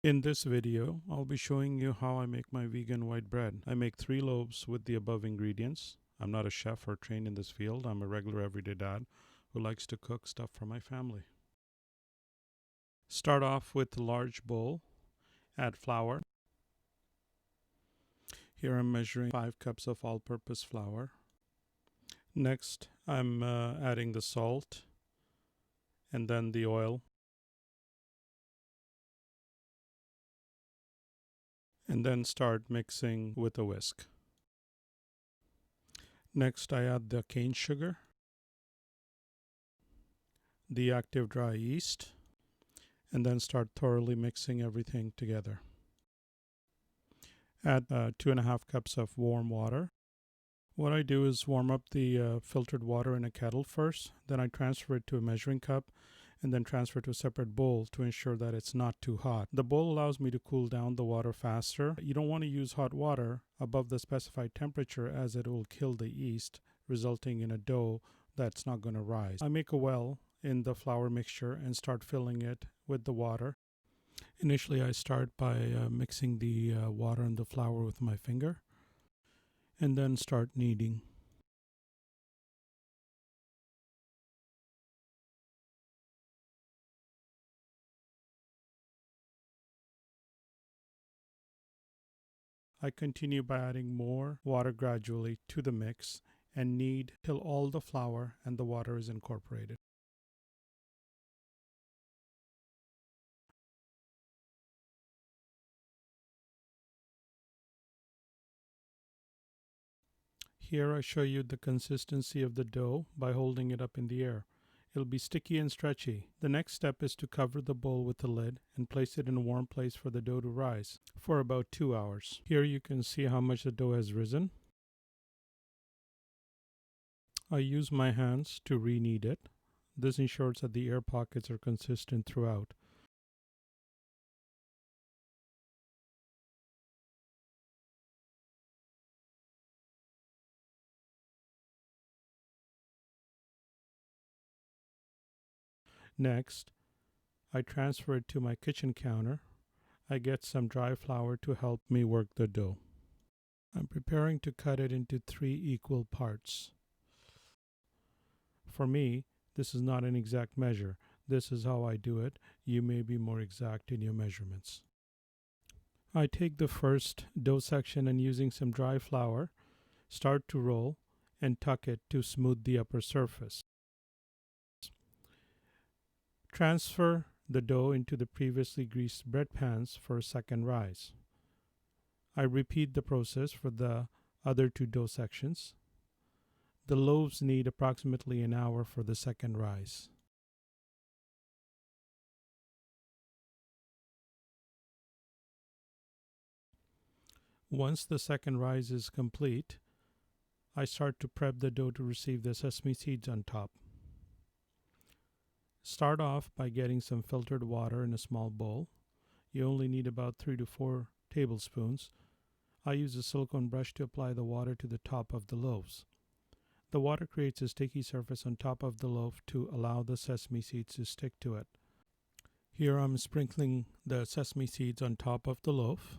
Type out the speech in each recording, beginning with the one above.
In this video, I'll be showing you how I make my vegan white bread. I make 3 loaves with the above ingredients. I'm not a chef or trained in this field. I'm a regular everyday dad who likes to cook stuff for my family. Start off with a large bowl. Add flour. Here I'm measuring 5 cups of all-purpose flour. Next, I'm adding the salt and then the oil. And then start mixing with a whisk. Next, I add the cane sugar, the active dry yeast, and then start thoroughly mixing everything together. Add 2.5 cups of warm water. What I do is warm up the filtered water in a kettle first, then I transfer it to a measuring cup, and then transfer to a separate bowl to ensure that it's not too hot. The bowl allows me to cool down the water faster. You don't want to use hot water above the specified temperature as it will kill the yeast, resulting in a dough that's not going to rise. I make a well in the flour mixture and start filling it with the water. Initially, I start by mixing the water and the flour with my finger, and then start kneading. I continue by adding more water gradually to the mix and knead till all the flour and the water is incorporated. Here I show you the consistency of the dough by holding it up in the air. It'll be sticky and stretchy. The next step is to cover the bowl with the lid and place it in a warm place for the dough to rise for about 2 hours. Here you can see how much the dough has risen. I use my hands to re-knead it. This ensures that the air pockets are consistent throughout. Next, I transfer it to my kitchen counter. I get some dry flour to help me work the dough. I'm preparing to cut it into 3 equal parts. For me, this is not an exact measure. This is how I do it. You may be more exact in your measurements. I take the first dough section and using some dry flour, start to roll and tuck it to smooth the upper surface. Transfer the dough into the previously greased bread pans for a second rise. I repeat the process for the other 2 dough sections. The loaves need approximately an hour for the second rise. Once the second rise is complete, I start to prep the dough to receive the sesame seeds on top. Start off by getting some filtered water in a small bowl. You only need about 3 to 4 tablespoons. I use a silicone brush to apply the water to the top of the loaves. The water creates a sticky surface on top of the loaf to allow the sesame seeds to stick to it. Here I'm sprinkling the sesame seeds on top of the loaf.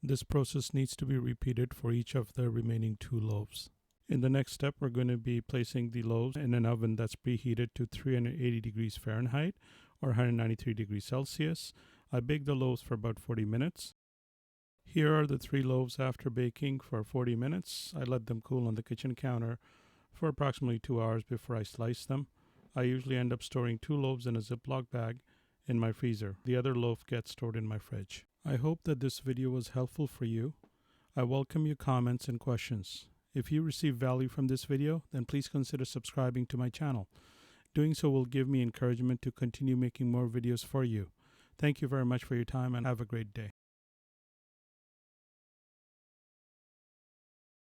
This process needs to be repeated for each of the remaining 2 loaves. In the next step, we're going to be placing the loaves in an oven that's preheated to 380 degrees Fahrenheit or 193 degrees Celsius. I bake the loaves for about 40 minutes. Here are the 3 loaves after baking for 40 minutes. I let them cool on the kitchen counter for approximately 2 hours before I slice them. I usually end up storing 2 loaves in a Ziploc bag in my freezer. The other loaf gets stored in my fridge. I hope that this video was helpful for you. I welcome your comments and questions. If you receive value from this video, then please consider subscribing to my channel. Doing so will give me encouragement to continue making more videos for you. Thank you very much for your time and have a great day.